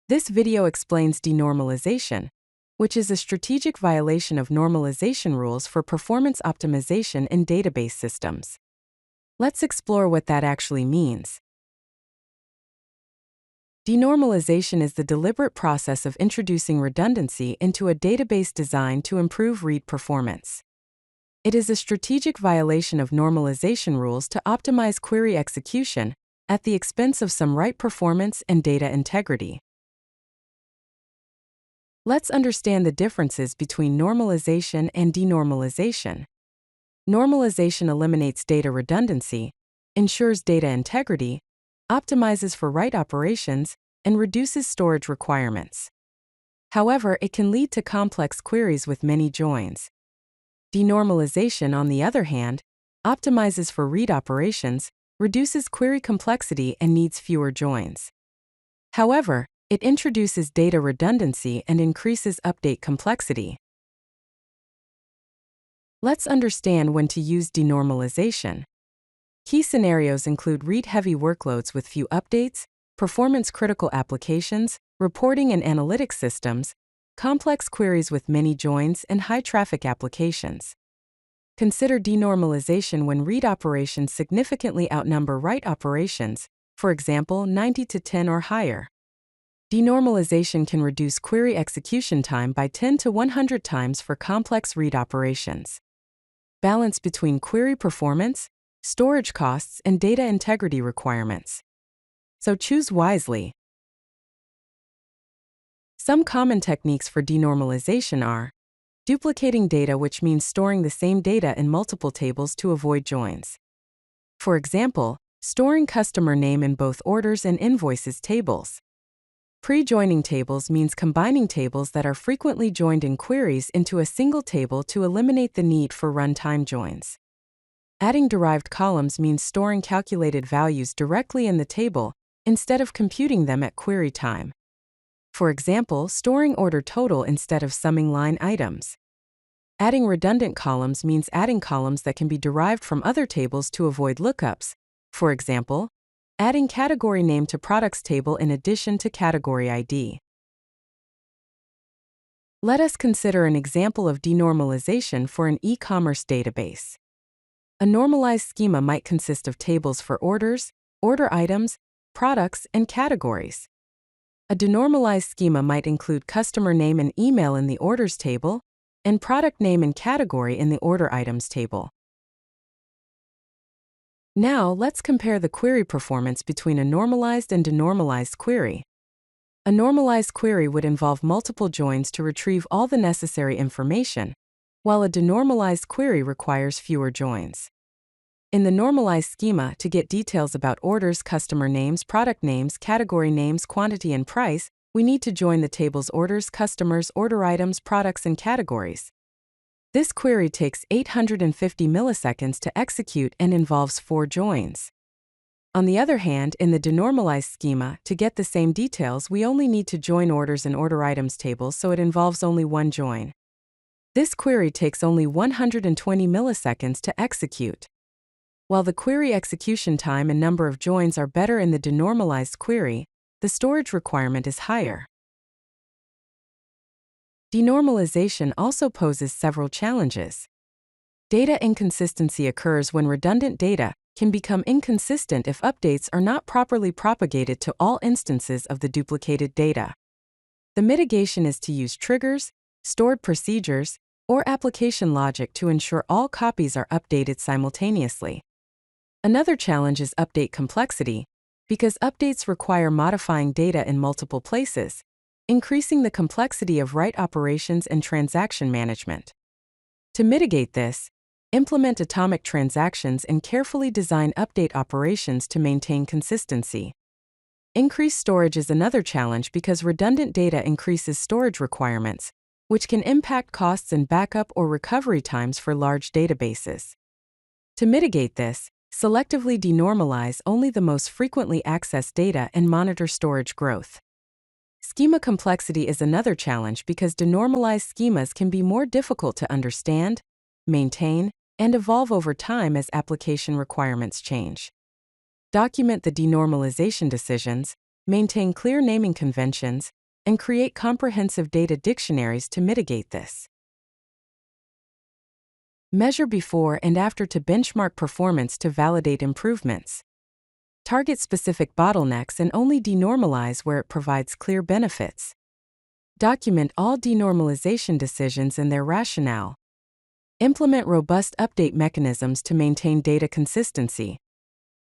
This video explains denormalization, which is a strategic violation of normalization rules for performance optimization in database systems. Let's explore what that actually means. Denormalization is the deliberate process of introducing redundancy into a database designed to improve read performance. It is a strategic violation of normalization rules to optimize query execution at the expense of some write performance and data integrity. Let's understand the differences between normalization and denormalization. Normalization eliminates data redundancy, ensures data integrity, optimizes for write operations, and reduces storage requirements. However, it can lead to complex queries with many joins. Denormalization, on the other hand, optimizes for read operations, reduces query complexity, and needs fewer joins. However, it introduces data redundancy and increases update complexity. Let's understand when to use denormalization. Key scenarios include read-heavy workloads with few updates, performance-critical applications, reporting and analytics systems, complex queries with many joins, and high-traffic applications. Consider denormalization when read operations significantly outnumber write operations, for example 90 to 10 or higher. Denormalization can reduce query execution time by 10 to 100 times for complex read operations. Balance between query performance, storage costs, and data integrity requirements. So choose wisely. Some common techniques for denormalization are duplicating data, which means storing the same data in multiple tables to avoid joins. For example, storing customer name in both orders and invoices tables. Pre-joining tables means combining tables that are frequently joined in queries into a single table to eliminate the need for runtime joins. Adding derived columns means storing calculated values directly in the table instead of computing them at query time. For example, storing order total instead of summing line items. Adding redundant columns means adding columns that can be derived from other tables to avoid lookups. For example, adding category name to products table in addition to category ID. Let us consider an example of denormalization for an e-commerce database. A normalized schema might consist of tables for orders, order items, products, and categories. A denormalized schema might include customer name and email in the orders table, and product name and category in the order items table. Now, let's compare the query performance between a normalized and denormalized query. A normalized query would involve multiple joins to retrieve all the necessary information, while a denormalized query requires fewer joins. In the normalized schema, to get details about orders, customer names, product names, category names, quantity, and price, we need to join the tables orders, customers, order items, products, and categories. This query takes 850 milliseconds to execute and involves 4 joins. On the other hand, in the denormalized schema, to get the same details, we only need to join orders and order items tables, so it involves only 1 join. This query takes only 120 milliseconds to execute. While the query execution time and number of joins are better in the denormalized query, the storage requirement is higher. Denormalization also poses several challenges. Data inconsistency occurs when redundant data can become inconsistent if updates are not properly propagated to all instances of the duplicated data. The mitigation is to use triggers, stored procedures, or application logic to ensure all copies are updated simultaneously. Another challenge is update complexity, because updates require modifying data in multiple places, increasing the complexity of write operations and transaction management. To mitigate this, implement atomic transactions and carefully design update operations to maintain consistency. Increased storage is another challenge because redundant data increases storage requirements, which can impact costs and backup or recovery times for large databases. To mitigate this, selectively denormalize only the most frequently accessed data and monitor storage growth. Schema complexity is another challenge because denormalized schemas can be more difficult to understand, maintain, and evolve over time as application requirements change. Document the denormalization decisions, Maintain clear naming conventions, and create comprehensive data dictionaries to mitigate this. Measure before and after to benchmark performance to validate improvements. Target specific bottlenecks and only denormalize where it provides clear benefits. Document all denormalization decisions and their rationale. Implement robust update mechanisms to maintain data consistency.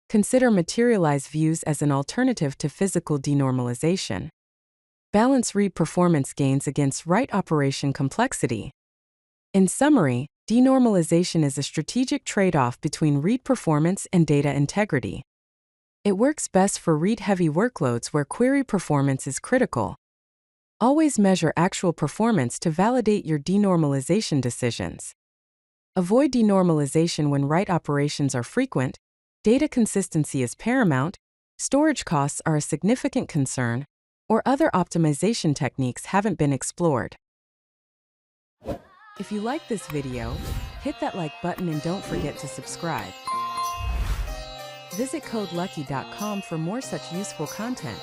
Consider materialized views as an alternative to physical denormalization. Balance read performance gains against write operation complexity. In summary, denormalization is a strategic trade-off between read performance and data integrity. It works best for read-heavy workloads where query performance is critical. Always measure actual performance to validate your denormalization decisions. Avoid denormalization when write operations are frequent, data consistency is paramount, storage costs are a significant concern, or other optimization techniques haven't been explored. If you like this video, hit that like button and don't forget to subscribe. Visit codelucky.com for more such useful content.